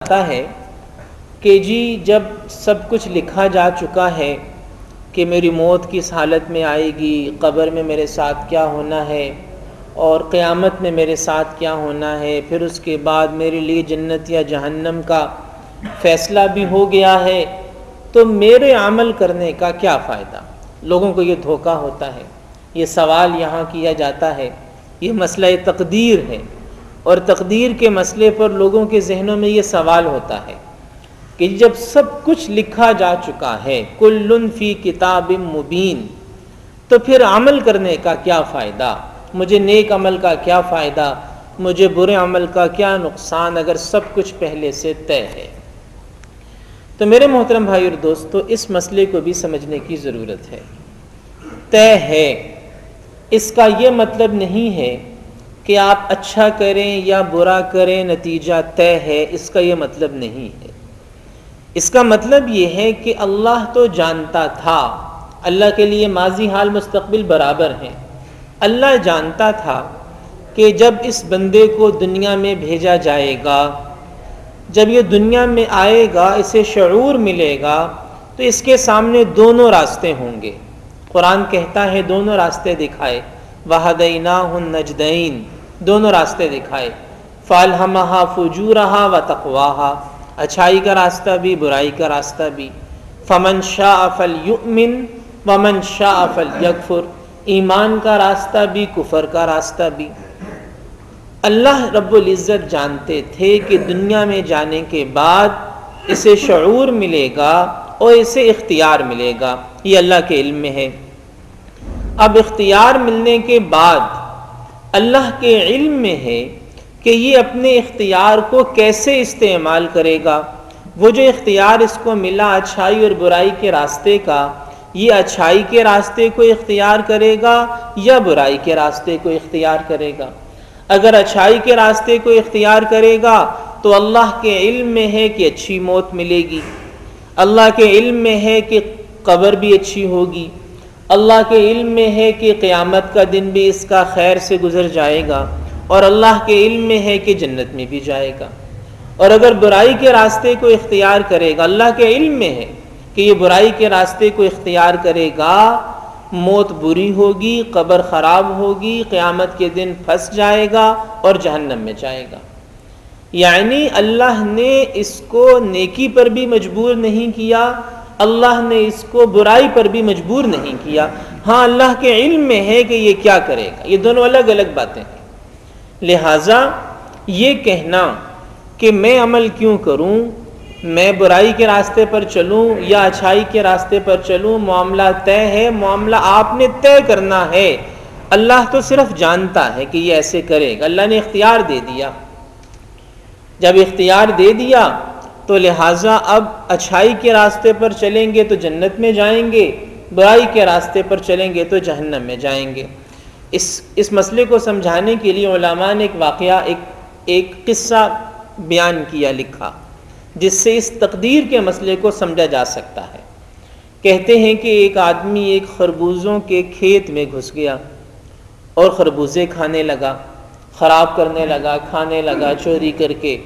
آتا ہے کہ جی جب سب کچھ لکھا جا چکا ہے کہ میری موت کس حالت میں آئے گی، قبر میں میرے ساتھ کیا ہونا ہے اور قیامت میں میرے ساتھ کیا ہونا ہے، پھر اس کے بعد میرے لیے جنت یا جہنم کا فیصلہ بھی ہو گیا ہے، تو میرے عمل کرنے کا کیا فائدہ؟ لوگوں کو یہ دھوکہ ہوتا ہے، یہ سوال یہاں کیا جاتا ہے، یہ مسئلہ تقدیر ہے، اور تقدیر کے مسئلے پر لوگوں کے ذہنوں میں یہ سوال ہوتا ہے کہ جب سب کچھ لکھا جا چکا ہے، کل فی کتاب مبین، تو پھر عمل کرنے کا کیا فائدہ؟ مجھے نیک عمل کا کیا فائدہ؟ مجھے برے عمل کا کیا نقصان اگر سب کچھ پہلے سے طے ہے؟ تو میرے محترم بھائی اور دوستو، اس مسئلے کو بھی سمجھنے کی ضرورت ہے۔ طے ہے، اس کا یہ مطلب نہیں ہے کہ آپ اچھا کریں یا برا کریں نتیجہ طے ہے، اس کا یہ مطلب نہیں ہے۔ اس کا مطلب یہ ہے کہ اللہ تو جانتا تھا، اللہ کے لیے ماضی حال مستقبل برابر ہیں، اللہ جانتا تھا کہ جب اس بندے کو دنیا میں بھیجا جائے گا، جب یہ دنیا میں آئے گا، اسے شعور ملے گا، تو اس کے سامنے دونوں راستے ہوں گے۔ قرآن کہتا ہے دونوں راستے دکھائے، وَهَدَيْنَاهُ النَّجْدَيْنِ، دونوں راستے دکھائے، فَأَلْهَمَهَا فُجُورَهَا وَتَقْوَاهَا، اچھائی کا راستہ بھی برائی کا راستہ بھی، فَمَنْ شَاءَ فَلْيُؤْمِنْ وَمَنْ شَاءَ فَلْيَكْفُرْ، ایمان کا راستہ بھی کفر کا راستہ بھی۔ اللہ رب العزت جانتے تھے کہ دنیا میں جانے کے بعد اسے شعور ملے گا اور اسے اختیار ملے گا، یہ اللہ کے علم میں ہے۔ اب اختیار ملنے کے بعد اللہ کے علم میں ہے کہ یہ اپنے اختیار کو کیسے استعمال کرے گا۔ وہ جو اختیار اس کو ملا اچھائی اور برائی کے راستے کا، یہ اچھائی کے راستے کو اختیار کرے گا یا برائی کے راستے کو اختیار کرے گا۔ اگر اچھائی کے راستے کو اختیار کرے گا تو اللہ کے علم میں ہے کہ اچھی موت ملے گی، اللہ کے علم میں ہے کہ قبر بھی اچھی ہوگی، اللہ کے علم میں ہے کہ قیامت کا دن بھی اس کا خیر سے گزر جائے گا، اور اللہ کے علم میں ہے کہ جنت میں بھی جائے گا۔ اور اگر برائی کے راستے کو اختیار کرے گا، اللہ کے علم میں ہے کہ یہ برائی کے راستے کو اختیار کرے گا، موت بری ہوگی، قبر خراب ہوگی، قیامت کے دن پھنس جائے گا اور جہنم میں جائے گا۔ یعنی اللہ نے اس کو نیکی پر بھی مجبور نہیں کیا، اللہ نے اس کو برائی پر بھی مجبور نہیں کیا، ہاں اللہ کے علم میں ہے کہ یہ کیا کرے گا۔ یہ دونوں الگ الگ باتیں ہیں۔ لہٰذا یہ کہنا کہ میں عمل کیوں کروں، میں برائی کے راستے پر چلوں یا اچھائی کے راستے پر چلوں، معاملہ طے ہے، معاملہ آپ نے طے کرنا ہے۔ اللہ تو صرف جانتا ہے کہ یہ ایسے کرے گا، اللہ نے اختیار دے دیا۔ جب اختیار دے دیا تو لہٰذا اب اچھائی کے راستے پر چلیں گے تو جنت میں جائیں گے، برائی کے راستے پر چلیں گے تو جہنم میں جائیں گے۔ اس مسئلے کو سمجھانے کے لیے علماء نے ایک واقعہ، ایک قصہ بیان کیا، لکھا، جس سے اس تقدیر کے مسئلے کو سمجھا جا سکتا ہے۔ کہتے ہیں کہ ایک آدمی ایک خربوزوں کے کھیت میں گھس گیا اور خربوزے کھانے لگا، خراب کرنے لگا، کھانے لگا چوری کر کے۔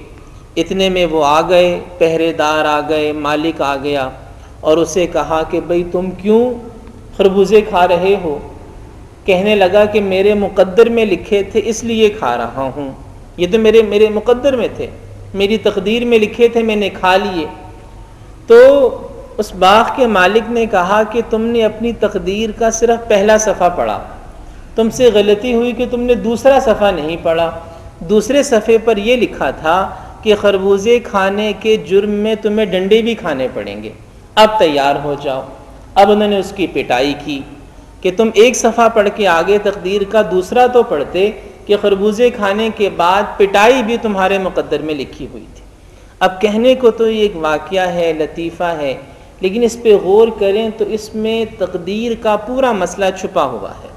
اتنے میں وہ آ گئے، پہرے دار آ گئے، مالک آ گیا اور اسے کہا کہ بھئی تم کیوں خربوزے کھا رہے ہو؟ کہنے لگا کہ میرے مقدر میں لکھے تھے اس لیے کھا رہا ہوں، یہ تو میرے مقدر میں تھے، میری تقدیر میں لکھے تھے، میں نے کھا لیے۔ تو اس باغ کے مالک نے کہا کہ تم نے اپنی تقدیر کا صرف پہلا صفحہ پڑھا، تم سے غلطی ہوئی کہ تم نے دوسرا صفحہ نہیں پڑھا۔ دوسرے صفحے پر یہ لکھا تھا کہ خربوزے کھانے کے جرم میں تمہیں ڈنڈے بھی کھانے پڑیں گے، اب تیار ہو جاؤ۔ اب انہوں نے اس کی پٹائی کی کہ تم ایک صفحہ پڑھ کے آگے تقدیر کا دوسرا تو پڑھتے کہ خربوزے کھانے کے بعد پٹائی بھی تمہارے مقدر میں لکھی ہوئی تھی۔ اب کہنے کو تو یہ ایک واقعہ ہے، لطیفہ ہے، لیکن اس پہ غور کریں تو اس میں تقدیر کا پورا مسئلہ چھپا ہوا ہے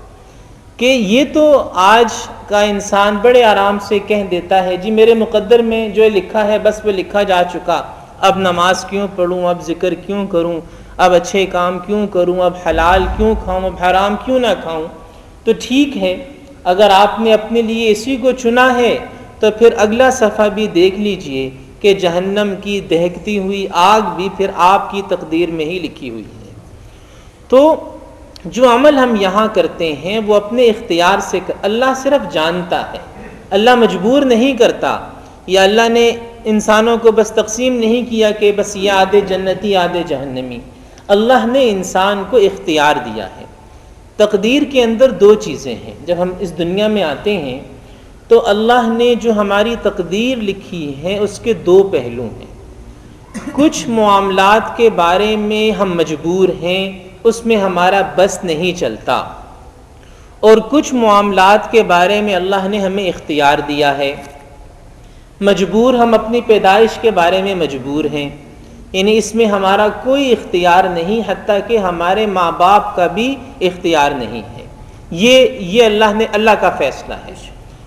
کہ یہ تو آج کا انسان بڑے آرام سے کہہ دیتا ہے جی میرے مقدر میں جو لکھا ہے بس وہ لکھا جا چکا، اب نماز کیوں پڑھوں، اب ذکر کیوں کروں، اب اچھے کام کیوں کروں، اب حلال کیوں کھاؤں، اب حرام کیوں نہ کھاؤں۔ تو ٹھیک ہے، اگر آپ نے اپنے لیے اسی کو چنا ہے تو پھر اگلا صفحہ بھی دیکھ لیجئے کہ جہنم کی دہکتی ہوئی آگ بھی پھر آپ کی تقدیر میں ہی لکھی ہوئی ہے۔ تو جو عمل ہم یہاں کرتے ہیں وہ اپنے اختیار سے اللہ صرف جانتا ہے، اللہ مجبور نہیں کرتا، یا اللہ نے انسانوں کو بس تقسیم نہیں کیا کہ بس یہ آدھے جنتی آدھے جہنمی۔ اللہ نے انسان کو اختیار دیا ہے۔ تقدیر کے اندر دو چیزیں ہیں۔ جب ہم اس دنیا میں آتے ہیں تو اللہ نے جو ہماری تقدیر لکھی ہے اس کے دو پہلو ہیں۔ کچھ معاملات کے بارے میں ہم مجبور ہیں، اس میں ہمارا بس نہیں چلتا، اور کچھ معاملات کے بارے میں اللہ نے ہمیں اختیار دیا ہے۔ مجبور ہم اپنی پیدائش کے بارے میں مجبور ہیں، یعنی اس میں ہمارا کوئی اختیار نہیں، حتیٰ کہ ہمارے ماں باپ کا بھی اختیار نہیں ہے۔ یہ اللہ کا فیصلہ ہے۔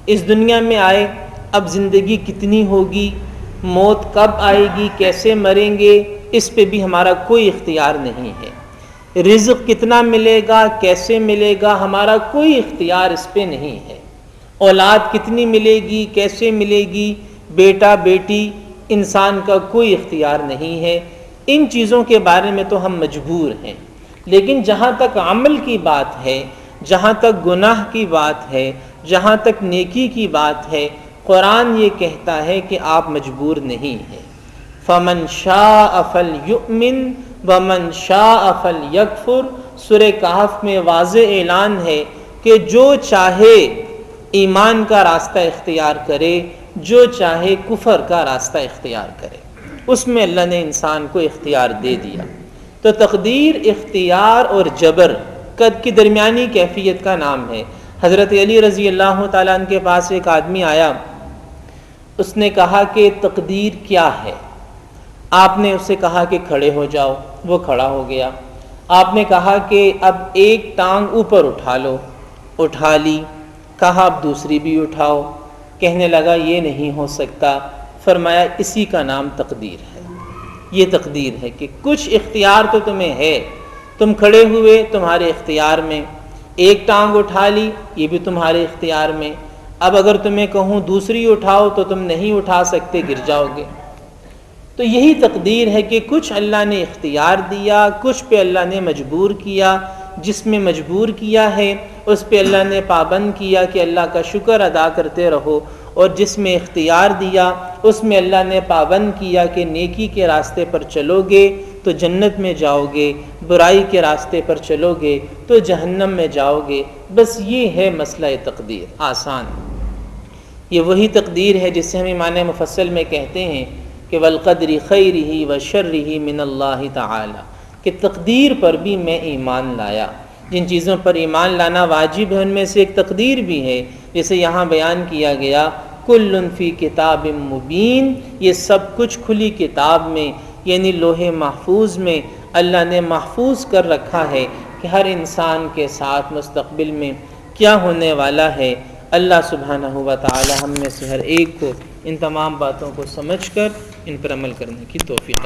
اس دنیا میں آئے، اب زندگی کتنی ہوگی، موت کب آئے گی، کیسے مریں گے، اس پہ بھی ہمارا کوئی اختیار نہیں ہے۔ رزق کتنا ملے گا، کیسے ملے گا، ہمارا کوئی اختیار اس پہ نہیں ہے۔ اولاد کتنی ملے گی، کیسے ملے گی، بیٹا بیٹی، انسان کا کوئی اختیار نہیں ہے۔ ان چیزوں کے بارے میں تو ہم مجبور ہیں، لیکن جہاں تک عمل کی بات ہے، جہاں تک گناہ کی بات ہے، جہاں تک نیکی کی بات ہے، قرآن یہ کہتا ہے کہ آپ مجبور نہیں ہیں۔ فَمَنْ شَاءَ فَلْيُؤْمِنْ وَمَنْ شَاءَ فَلْيَكْفُرْ۔ سورہ کہف میں واضح اعلان ہے کہ جو چاہے ایمان کا راستہ اختیار کرے، جو چاہے کفر کا راستہ اختیار کرے، اس میں اللہ نے انسان کو اختیار دے دیا۔ تو تقدیر اختیار اور جبر کی درمیانی کیفیت کا نام ہے۔ حضرت علی رضی اللہ تعالیٰ عنہ کے پاس ایک آدمی آیا، اس نے کہا کہ تقدیر کیا ہے؟ آپ نے اسے کہا کہ کھڑے ہو جاؤ، وہ کھڑا ہو گیا۔ آپ نے کہا کہ اب ایک ٹانگ اوپر اٹھا لو، اٹھا لی۔ کہا اب دوسری بھی اٹھاؤ، کہنے لگا یہ نہیں ہو سکتا۔ فرمایا اسی کا نام تقدیر ہے۔ یہ تقدیر ہے کہ کچھ اختیار تو تمہیں ہے، تم کھڑے ہوئے تمہارے اختیار میں، ایک ٹانگ اٹھا لی یہ بھی تمہارے اختیار میں، اب اگر تمہیں کہوں دوسری اٹھاؤ تو تم نہیں اٹھا سکتے، گر جاؤ گے۔ تو یہی تقدیر ہے کہ کچھ اللہ نے اختیار دیا، کچھ پہ اللہ نے مجبور کیا۔ جس میں مجبور کیا ہے اس پہ اللہ نے پابند کیا کہ اللہ کا شکر ادا کرتے رہو، اور جس میں اختیار دیا اس میں اللہ نے پابند کیا کہ نیکی کے راستے پر چلو گے تو جنت میں جاؤ گے، برائی کے راستے پر چلو گے تو جہنم میں جاؤ گے۔ بس یہ ہے مسئلہ تقدیر، آسان۔ یہ وہی تقدیر ہے جسے ہم ایمان مفصل میں کہتے ہیں کہ والقدر خیرہ وشرہ من اللہ تعالی، کہ تقدیر پر بھی میں ایمان لایا۔ جن چیزوں پر ایمان لانا واجب ہے ان میں سے ایک تقدیر بھی ہے، جسے یہاں بیان کیا گیا کل فی کتاب مبین، یہ سب کچھ کھلی کتاب میں یعنی لوح محفوظ میں اللہ نے محفوظ کر رکھا ہے کہ ہر انسان کے ساتھ مستقبل میں کیا ہونے والا ہے۔ اللہ سبحانہ و تعالی ہم میں سے ہر ایک کو ان تمام باتوں کو سمجھ کر ان پر عمل کرنے کی توفیق